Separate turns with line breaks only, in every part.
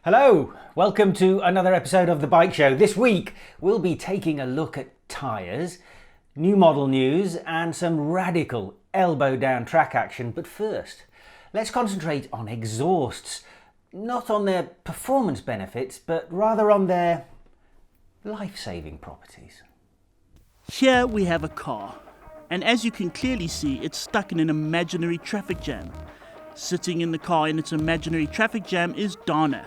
Hello, welcome to another episode of The Bike Show. This week we'll be taking a look at tyres, new model news and some radical elbow down track action. But first, let's concentrate on exhausts, not on their performance benefits, but rather on their life-saving properties.
Here we have a car, and as you can clearly see, it's stuck in an imaginary traffic jam. Sitting in the car in its imaginary traffic jam is Dana.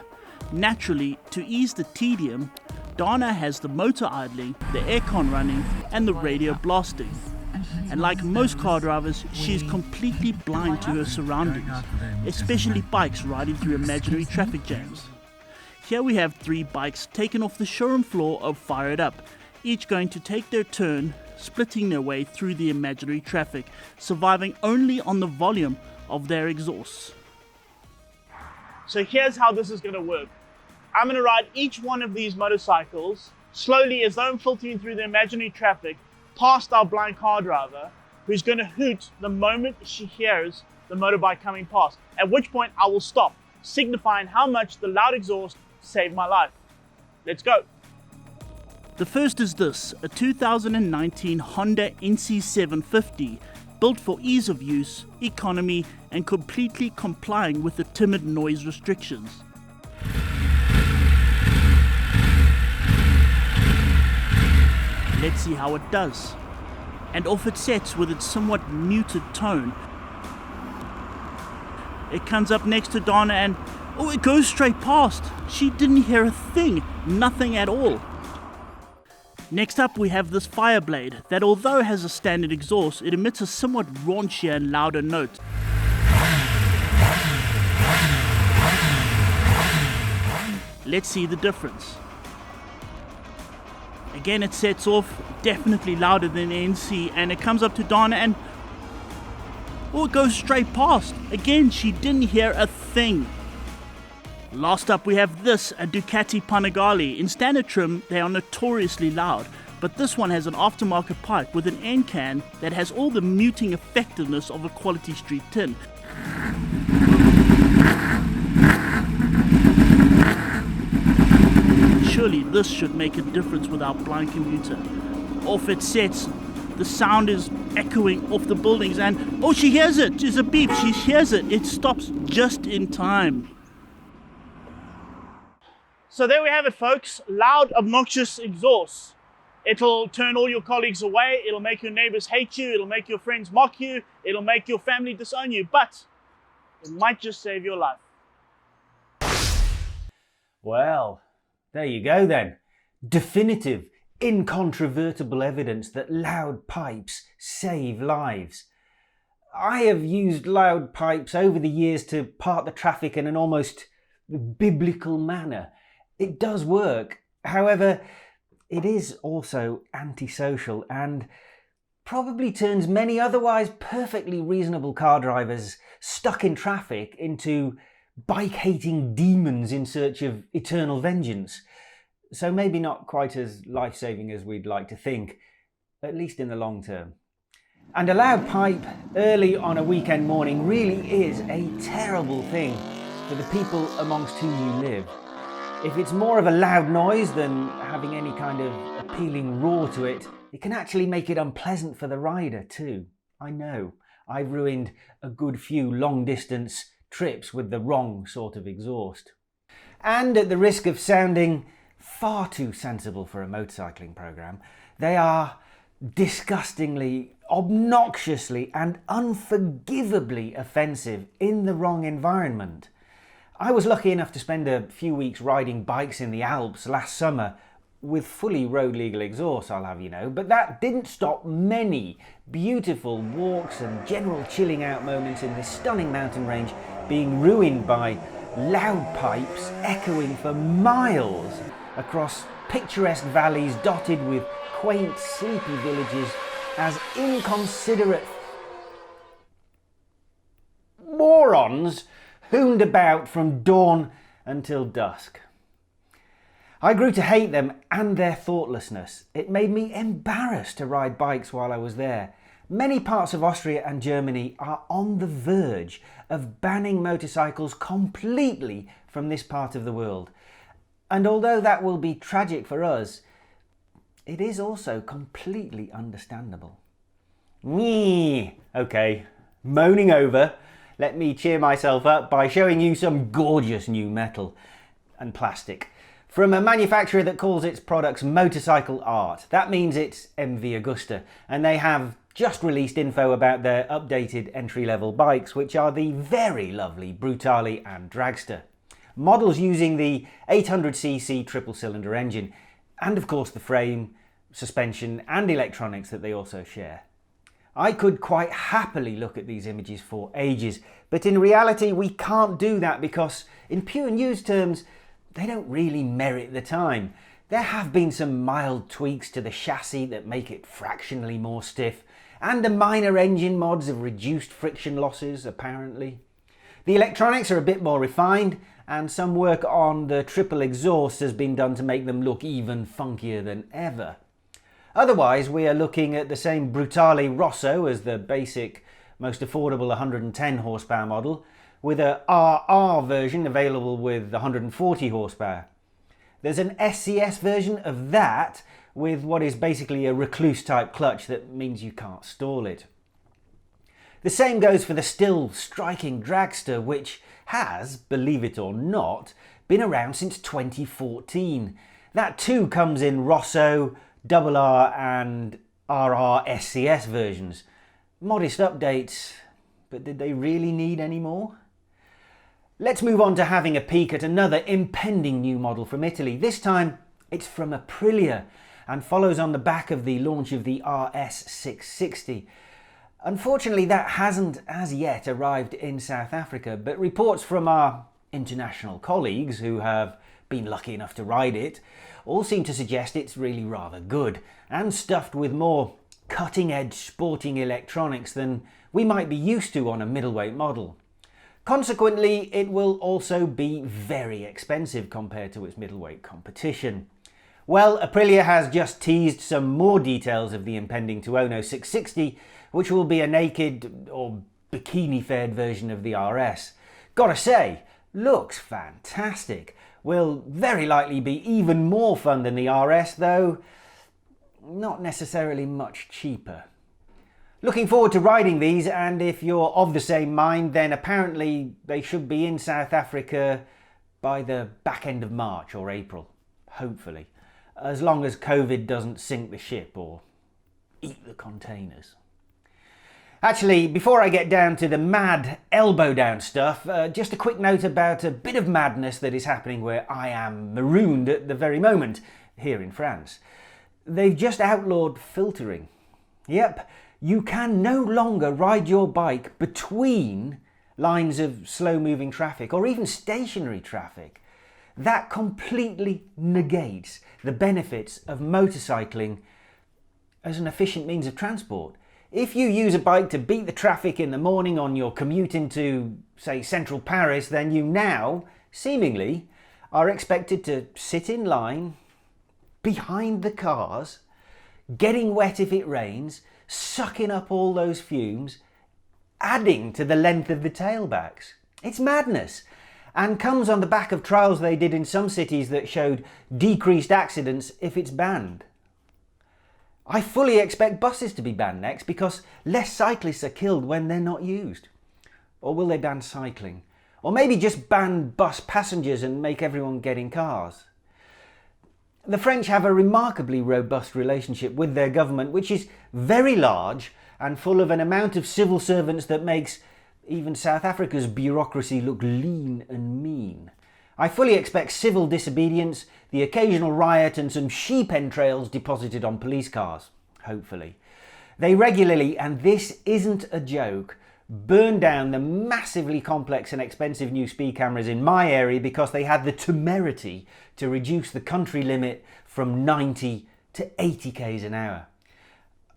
Naturally, to ease the tedium, Dana has the motor idling, the aircon running, and the radio blasting. And like most car drivers, she is completely blind to her surroundings, especially bikes riding through imaginary traffic jams. Here we have 3 bikes taken off the showroom floor of Fire It Up, each going to take their turn, splitting their way through the imaginary traffic, surviving only on the volume of their exhausts.
So here's how this is going to work. I'm going to ride each one of these motorcycles slowly as though I'm filtering through the imaginary traffic past our blind car driver, who's going to hoot the moment she hears the motorbike coming past, at which point I will stop, signifying how much the loud exhaust saved my life. Let's go.
The first is this, a 2019 Honda NC750, built for ease of use, economy, and completely complying with the timid noise restrictions. Let's see how it does. And off it sets with its somewhat muted tone. It comes up next to Dana and, it goes straight past. She didn't hear a thing, nothing at all. Next up we have this Fireblade that, although has a standard exhaust, it emits a somewhat raunchier and louder note. Let's see the difference. Again, it sets off, definitely louder than the NC, and it comes up to Dana and it goes straight past. Again, she didn't hear a thing. Last up we have this, a Ducati Panigale. In standard trim, they are notoriously loud, but this one has an aftermarket pipe with an end can that has all the muting effectiveness of a quality street tin. Surely this should make a difference with our blind commuter. Off it sets, the sound is echoing off the buildings and, she hears it, there's a beep, she hears it, it stops just in time.
So there we have it, folks. Loud, obnoxious exhaust. It'll turn all your colleagues away, it'll make your neighbors hate you, it'll make your friends mock you, it'll make your family disown you, but it might just save your life.
Well, there you go then. Definitive, incontrovertible evidence that loud pipes save lives. I have used loud pipes over the years to part the traffic in an almost biblical manner. It does work. However, it is also antisocial and probably turns many otherwise perfectly reasonable car drivers stuck in traffic into bike-hating demons in search of eternal vengeance. So maybe not quite as life-saving as we'd like to think, at least in the long term. And a loud pipe early on a weekend morning really is a terrible thing for the people amongst whom you live. If it's more of a loud noise than having any kind of appealing roar to it, it can actually make it unpleasant for the rider too. I know, I've ruined a good few long-distance trips with the wrong sort of exhaust. And at the risk of sounding far too sensible for a motorcycling programme, they are disgustingly, obnoxiously and unforgivably offensive in the wrong environment. I was lucky enough to spend a few weeks riding bikes in the Alps last summer with fully road legal exhaust, I'll have you know, but that didn't stop many beautiful walks and general chilling out moments in this stunning mountain range being ruined by loud pipes echoing for miles across picturesque valleys dotted with quaint, sleepy villages as inconsiderate morons hooned about from dawn until dusk. I grew to hate them and their thoughtlessness. It made me embarrassed to ride bikes while I was there. Many parts of Austria and Germany are on the verge of banning motorcycles completely from this part of the world. And although that will be tragic for us, it is also completely understandable. Okay, moaning over. Let me cheer myself up by showing you some gorgeous new metal and plastic from a manufacturer that calls its products motorcycle art. That means it's MV Agusta, and they have just released info about their updated entry-level bikes, which are the very lovely Brutale and Dragster. Models using the 800cc triple-cylinder engine, and of course the frame, suspension and electronics that they also share. I could quite happily look at these images for ages, but in reality we can't do that because, in pure news terms, they don't really merit the time. There have been some mild tweaks to the chassis that make it fractionally more stiff, and the minor engine mods have reduced friction losses, apparently. The electronics are a bit more refined, and some work on the triple exhaust has been done to make them look even funkier than ever. Otherwise, we are looking at the same Brutale Rosso as the basic, most affordable 110 horsepower model, with a RR version available with 140 horsepower. There's an SCS version of that with what is basically a recluse type clutch that means you can't stall it. The same goes for the still striking Dragster, which has, believe it or not, been around since 2014. That too comes in Rosso, RR and RR SCS versions. Modest updates, but did they really need any more? Let's move on to having a peek at another impending new model from Italy. This time it's from Aprilia and follows on the back of the launch of the RS660. Unfortunately, that hasn't as yet arrived in South Africa, but reports from our international colleagues who have been lucky enough to ride it all seem to suggest it's really rather good and stuffed with more cutting-edge sporting electronics than we might be used to on a middleweight model. Consequently, it will also be very expensive compared to its middleweight competition. Well, Aprilia has just teased some more details of the impending Tuono 660, which will be a naked or bikini-fared version of the RS. Gotta say, looks fantastic. Will very likely be even more fun than the RS, though not necessarily much cheaper. Looking forward to riding these, and if you're of the same mind, then apparently they should be in South Africa by the back end of March or April, hopefully, as long as COVID doesn't sink the ship or eat the containers. Actually, before I get down to the mad elbow down stuff, just a quick note about a bit of madness that is happening where I am marooned at the very moment, here in France. They've just outlawed filtering. Yep, you can no longer ride your bike between lines of slow-moving traffic or even stationary traffic. That completely negates the benefits of motorcycling as an efficient means of transport. If you use a bike to beat the traffic in the morning on your commute into, say, central Paris, then you now, seemingly, are expected to sit in line behind the cars, getting wet if it rains, sucking up all those fumes, adding to the length of the tailbacks. It's madness, and comes on the back of trials they did in some cities that showed decreased accidents if it's banned. I fully expect buses to be banned next because less cyclists are killed when they're not used. Or will they ban cycling? Or maybe just ban bus passengers and make everyone get in cars? The French have a remarkably robust relationship with their government, which is very large and full of an amount of civil servants that makes even South Africa's bureaucracy look lean and mean. I fully expect civil disobedience, the occasional riot and some sheep entrails deposited on police cars, hopefully. They regularly, and this isn't a joke, burn down the massively complex and expensive new speed cameras in my area because they had the temerity to reduce the country limit from 90 to 80 k's an hour.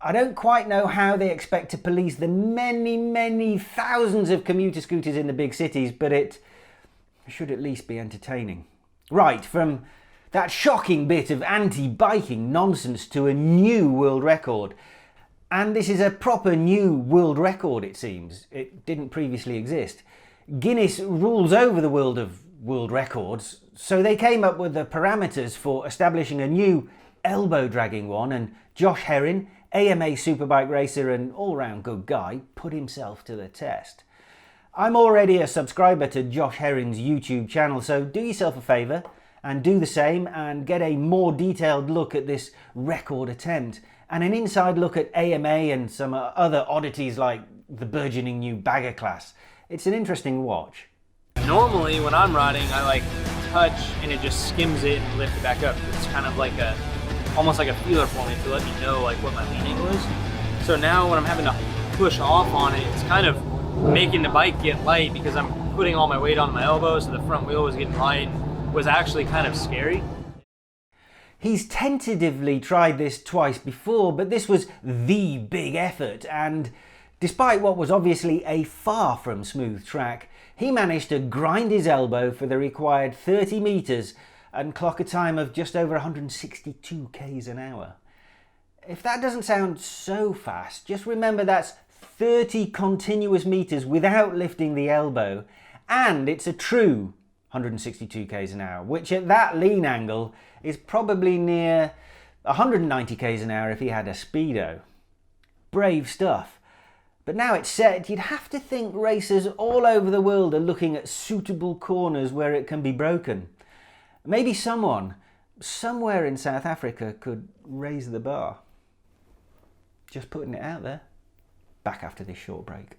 I don't quite know how they expect to police the many thousands of commuter scooters in the big cities, but it should at least be entertaining. Right, from that shocking bit of anti-biking nonsense to a new world record. And this is a proper new world record, it seems. It didn't previously exist. Guinness rules over the world of world records, so they came up with the parameters for establishing a new elbow dragging one, and Josh Herring, AMA superbike racer and all-round good guy, put himself to the test. I'm already a subscriber to Josh Herring's YouTube channel, so do yourself a favour and do the same and get a more detailed look at this record attempt and an inside look at AMA and some other oddities like the burgeoning new bagger class. It's an interesting watch.
Normally when I'm riding, I like touch and it just skims it and lifts it back up. It's kind of like almost like a feeler for me to let me know like what my lean angle is. So now when I'm having to push off on it, it's kind of making the bike get light because I'm putting all my weight on my elbow, so the front wheel was getting light. Was actually kind of scary.
He's tentatively tried this twice before, but this was the big effort, and despite what was obviously a far from smooth track, he managed to grind his elbow for the required 30 metres and clock a time of just over 162 k's an hour. If that doesn't sound so fast, just remember that's 30 continuous metres without lifting the elbow, and it's a true 162 k's an hour, which at that lean angle is probably near 190 k's an hour if he had a speedo. Brave stuff. But now it's set, you'd have to think racers all over the world are looking at suitable corners where it can be broken. Maybe someone, somewhere in South Africa, could raise the bar. Just putting it out there. Back after this short break.